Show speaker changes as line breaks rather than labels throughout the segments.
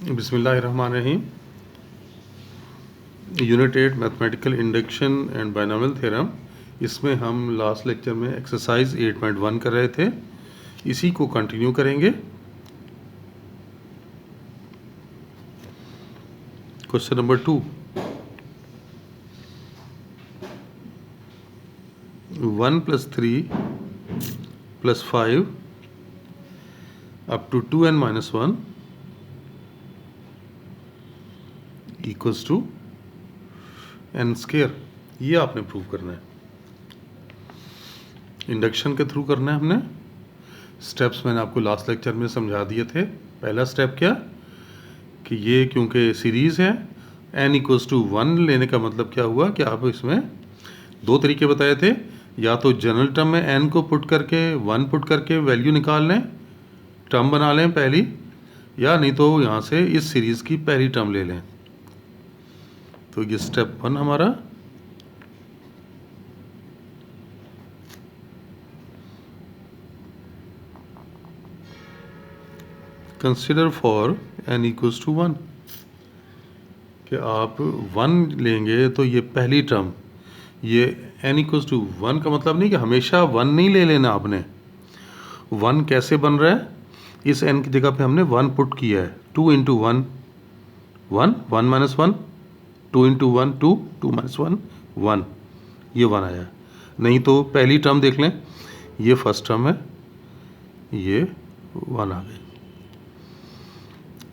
बिस्मिल्लाहिर्रहमानिर्रहीम। Unit 8 mathematical induction and binomial theorem. इसमें हम लास्ट लेक्चर में एक्सरसाइज 8.1 कर रहे थे, इसी को कंटिन्यू करेंगे। Question number 2, 1 + 3 + 5 up to 2n-1 equals to n square. ये आपने प्रूव करना है, इंडक्शन के थ्रू करना है। हमने स्टेप्स मैंने आपको लास्ट लेक्चर में समझा दिए थे। पहला स्टेप क्या कि ये क्योंकि सीरीज़ है, n = 1 लेने का मतलब क्या हुआ कि आप इसमें दो तरीके बताए थे, या तो जनरल टर्म में n को पुट करके 1 पुट करके वैल्यू निकाल लें, टर्म बना लें पहली, या नहीं तो यहाँ से इस सीरीज़ की पहली टर्म ले लें। तो ये स्टेप 1 हमारा। कंसिडर फॉर n = 1 कि आप 1 लेंगे तो ये पहली टर्म, ये n = 1 का मतलब नहीं कि हमेशा 1 नहीं ले लेना आपने। 1 कैसे बन रहा है, इस n की जगह पे हमने 1 पुट किया है। 2 × 1 1, 1 - 1, 2 × 1 2, 2 - 1 1, ये 1 आया। नहीं तो पहली टर्म देख लें, ये फर्स्ट टर्म है, ये 1 आ गई।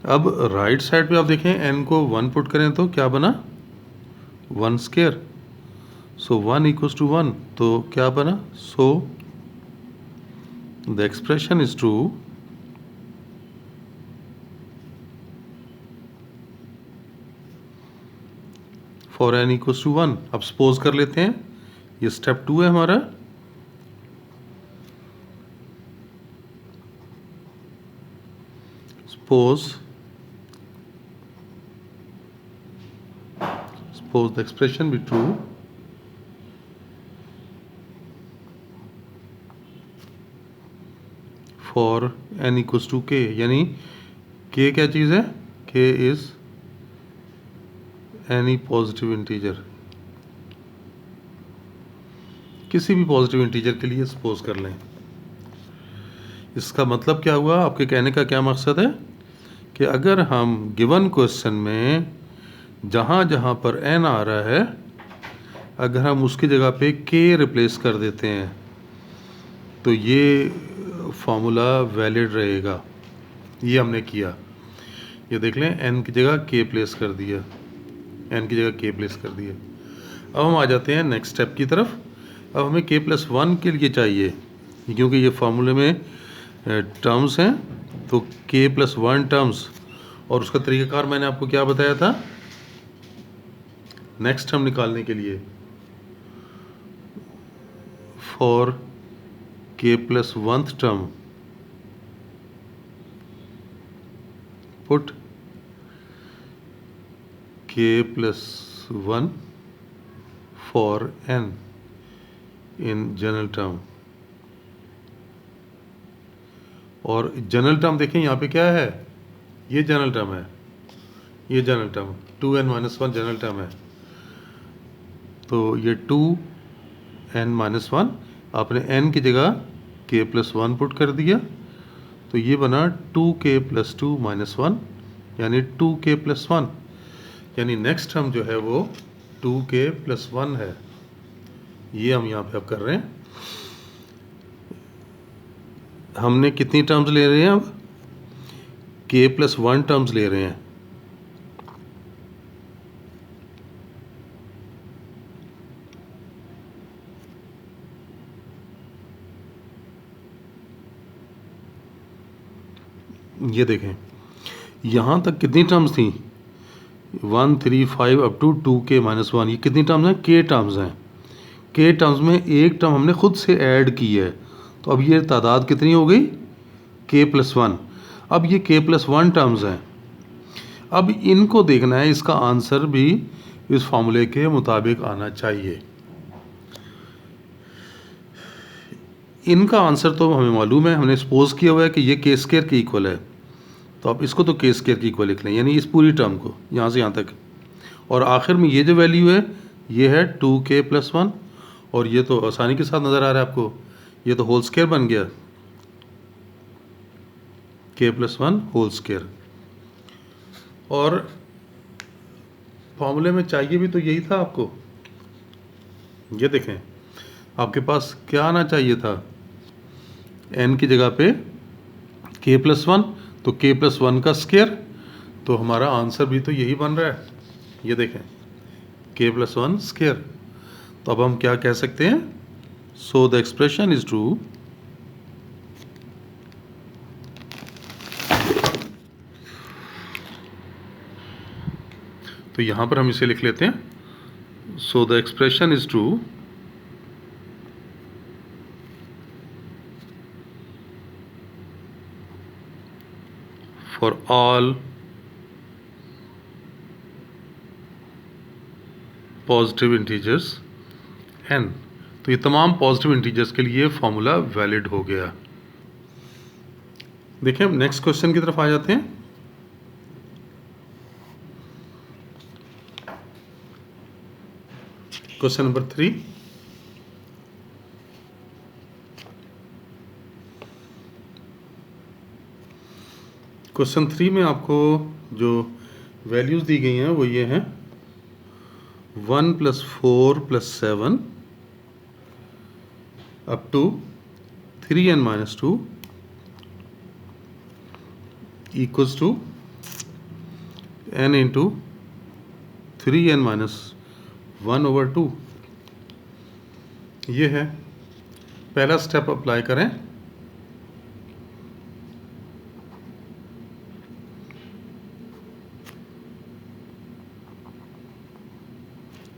अब राइट साइड पे आप देखें, n को 1 पुट करें तो क्या बना, 1 स्क्वायर। सो 1 = 1, तो क्या बना, so the expression is true for n = 1। अब सपोज कर लेते हैं, ये स्टेप 2 है हमारा। Suppose the expression be true for n = k, यानी k क्या चीज़ है, k is any positive integer, किसी भी पॉजिटिव इंटीजर के लिए सपोज कर लें। इसका मतलब क्या हुआ, आपके कहने का क्या मकसद है कि अगर हम गिवन क्वेश्चन में जहाँ जहाँ पर n आ रहा है, अगर हम उसकी जगह पे k रिप्लेस कर देते हैं तो ये फार्मूला वैलिड रहेगा। ये हमने किया, ये देख लें, n की जगह k प्लेस कर दिया, n की जगह k प्लेस कर दिया। अब हम आ जाते हैं नेक्स्ट स्टेप की तरफ। अब हमें k + 1 के लिए चाहिए, क्योंकि ये फार्मूले में टर्म्स हैं, तो k + 1 टर्म्स, और उसका तरीक़ाकार मैंने आपको क्या बताया था, नेक्स्ट टर्म निकालने के लिए for k + 1th term put k + 1 for n in general term. और जनरल टर्म देखें यहाँ पे क्या है, ये जनरल टर्म है, ये general term 2n-1 general term है। तो ये 2n-1, आपने n की जगह k + 1 पुट कर दिया, तो ये बना 2k + 2 - 1, यानी 2k + 1, यानी नेक्स्ट टर्म जो है वो 2k + 1 है। ये हम यहाँ पे अब कर रहे हैं। हमने कितनी टर्म्स ले रहे हैं, अब k + 1 टर्म्स ले रहे हैं। ये देखें, यहाँ तक कितनी टर्म्स थी, 1 3 5 अप टू 2k - 1, ये कितनी टर्म्स हैं, k टर्म्स हैं। k टर्म्स में एक टर्म हमने खुद से ऐड की है, तो अब ये तादाद कितनी हो गई, k + 1। अब ये k + 1 टर्म्स हैं, अब इनको देखना है, इसका आंसर भी इस फार्मूले के मुताबिक आना चाहिए। इनका आंसर तो हमें मालूम है, हमने सपोज किया हुआ है कि ये k² के इक्वल है, तो आप इसको तो के स्क्वायर की इक्वल लिख लें, यानी इस पूरी टर्म को यहाँ से यहाँ तक, और आखिर में ये जो वैल्यू है ये है 2k+1, और ये तो आसानी के साथ नज़र आ रहा है आपको, ये तो होल स्क्वायर बन गया, k+1 होल स्क्वायर। और फॉर्मूले में चाहिए भी तो यही था आपको। ये देखें, आपके पास क्या आना चाहिए था, n की जगह पे k+1, तो k+1 का स्क्वायर, तो हमारा आंसर भी तो यही बन रहा है। ये देखें, k+1 स्क्वायर। तो अब हम क्या कह सकते हैं, so the expression is true तो यहां पर हम इसे लिख लेते हैं, so the expression is true for all positive integers n। तो ये तमाम पॉजिटिव इंटीजर्स के लिए फॉर्मूला वैलिड हो गया। देखिए, हम नेक्स्ट क्वेश्चन की तरफ आ जाते हैं। Question number 3। क्वेश्चन 3 में आपको जो वैल्यूज दी गई हैं वो ये हैं 1 + 4 + 7 up to 3n - 2 equals to n into 3n - 1/2। ये है पहला स्टेप, अप्लाई करें।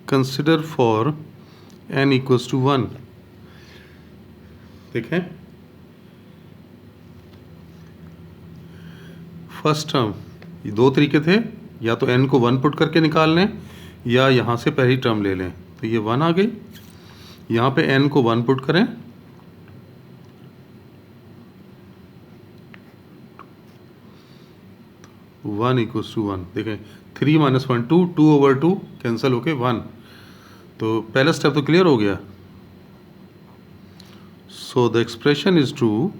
Consider for n = 1। देखें, फर्स्ट टर्म, ये दो तरीके थे, या तो n को 1 पुट करके निकाल लें या यहाँ से पहली टर्म ले लें। तो ये 1 आ गई, यहाँ पे n को 1 पुट करें, तो 1 = 1। देखें, 3 - 1 2, 2/2 कैंसिल होके 1। तो पहला स्टेप तो क्लियर हो गया। So the expression is true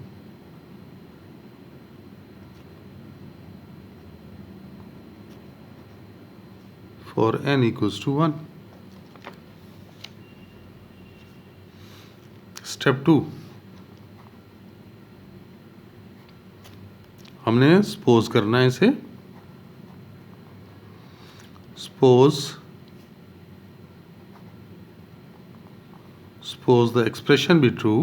for n = 1। Step 2, हमने सपोज करना है इसे। Suppose the expression be true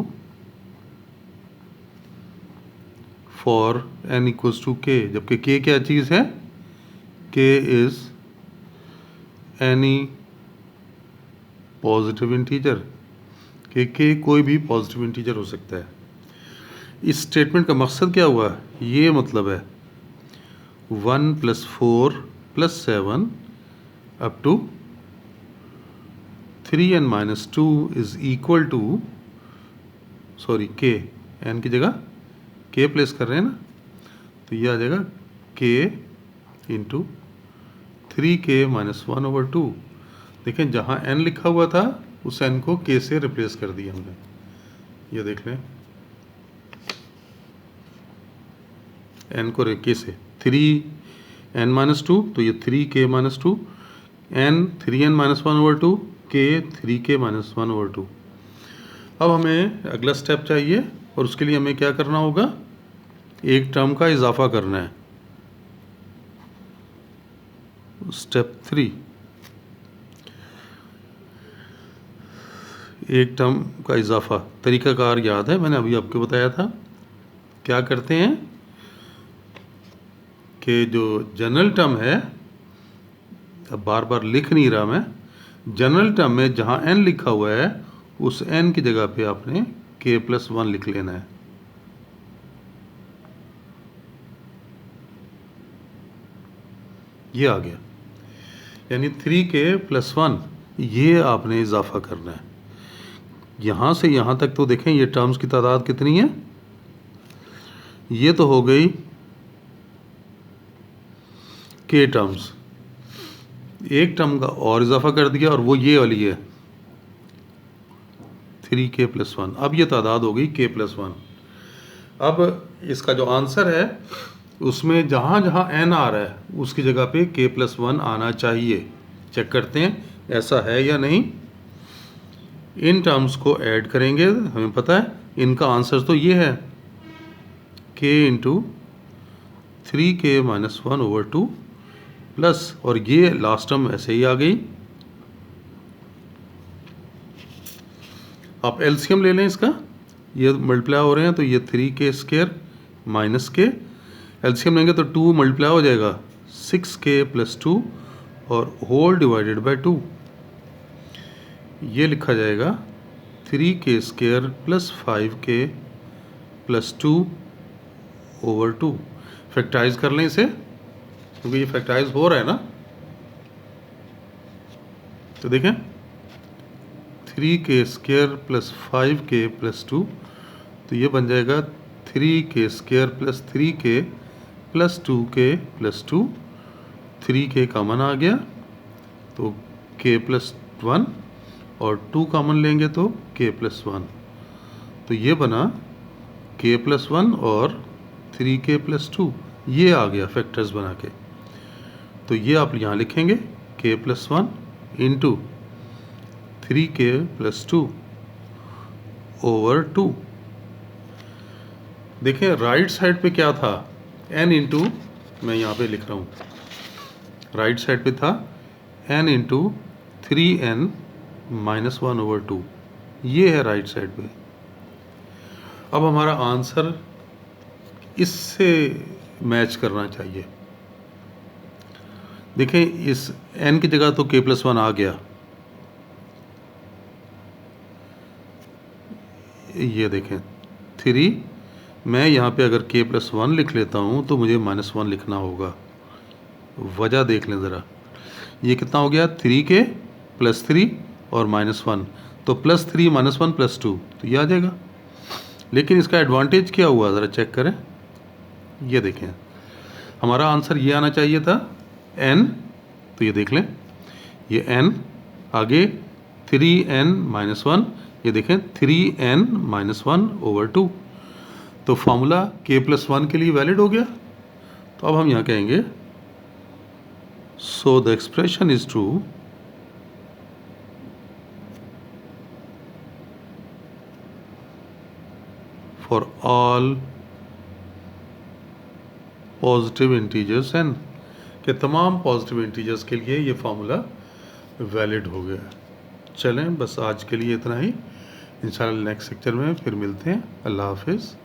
for n = k, जबकि k क्या चीज़ है, k is any positive integer, k कोई भी पॉजिटिव इंटीजर हो सकता है। इस स्टेटमेंट का मकसद क्या हुआ, ये मतलब है 1 + 4 + 7 up to 3n - 2 is equal to, sorry k, n की जगह k प्लेस कर रहे हैं ना, तो ये आ जाएगा k इंटू 3k - 1/2। देखें, जहाँ n लिखा हुआ था उस n को k से रिप्लेस कर दिया हमने। ये देख लें, n को k से 3n - 2, तो ये 3k - 2, n 3n - 1/2, k 3k - 1/2। अब हमें अगला स्टेप चाहिए, और उसके लिए हमें क्या करना होगा, एक टर्म का इजाफा करना है। स्टेप 3, एक टर्म का इजाफा। तरीकाकार याद है, मैंने अभी आपको बताया था। क्या करते हैं कि जो जनरल टर्म है, अब बार बार लिख नहीं रहा मैं, जनरल टर्म में जहाँ n लिखा हुआ है उस n की जगह पे आपने k+1 लिख लेना है। ये आ गया, यानी 3k+1, ये आपने इजाफा करना है। यहाँ से यहाँ तक तो देखें, ये टर्म्स की तादाद कितनी है, ये तो हो गई के टर्म्स, एक टर्म का और इजाफा कर दिया और वो ये वाली है 3k+1। अब ये तादाद हो गई k+1। अब इसका जो आंसर है उसमें जहाँ जहाँ n आ रहा है उसकी जगह पे k+1 आना चाहिए। चेक करते हैं ऐसा है या नहीं। इन टर्म्स को ऐड करेंगे, हमें पता है इनका आंसर तो ये है k इंटू 3k-1/2 प्लस, और ये लास्ट टर्म ऐसे ही आ गई। आप एलसीएम ले लें इसका, ये मल्टीप्लाई हो रहे हैं तो ये 3k² माइनस के, एलसीएम लेंगे तो 2 मल्टीप्लाई हो जाएगा 6k+2 और होल डिवाइडेड बाय 2। ये लिखा जाएगा 3k² + 5k+2 ओवर 2। फैक्टराइज कर लें इसे क्योंकि ये फैक्टराइज हो रहा है ना। तो देखें 3k² + 5k+2, तो ये बन जाएगा 3k² + 3k + 2k+2। 3k common आ गया तो k+1 और 2 कॉमन लेंगे तो k+1। तो ये बना k+1 और 3k+2, ये आ गया फैक्टर्स बना के। तो ये आप यहाँ लिखेंगे k+1 इंटू 3k+2 ओवर 2। देखें राइट साइड पे क्या था, n इंटू, मैं यहाँ पे लिख रहा हूँ, राइट साइड पे था n इंटू 3n-1 ओवर 2, ये है राइट साइड पे। अब हमारा आंसर इससे मैच करना चाहिए। देखें इस n की जगह तो k+1 आ गया, ये देखें 3, मैं यहाँ पे अगर k+1 लिख लेता हूँ तो मुझे -1 लिखना होगा। वजह देख लें ज़रा, ये कितना हो गया 3k + 3 और -1, तो +3 -1 +2, तो ये आ जाएगा। लेकिन इसका एडवांटेज क्या हुआ ज़रा चेक करें, ये देखें हमारा आंसर ये आना चाहिए था n, तो ये देख लें ये n आगे 3n-1, ये देखें 3n-1 ओवर 2, तो फॉर्मूला k+1 के लिए वैलिड हो गया। तो अब हम यहाँ कहेंगे so the expression is true for all positive integers n, कि तमाम पॉजिटिव इंटीजर्स के लिए ये फार्मूला वैलिड हो गया। चलें बस आज के लिए इतना ही, इंशाल्लाह नेक्स्ट लेक्चर में फिर मिलते हैं। अल्लाह हाफिज़।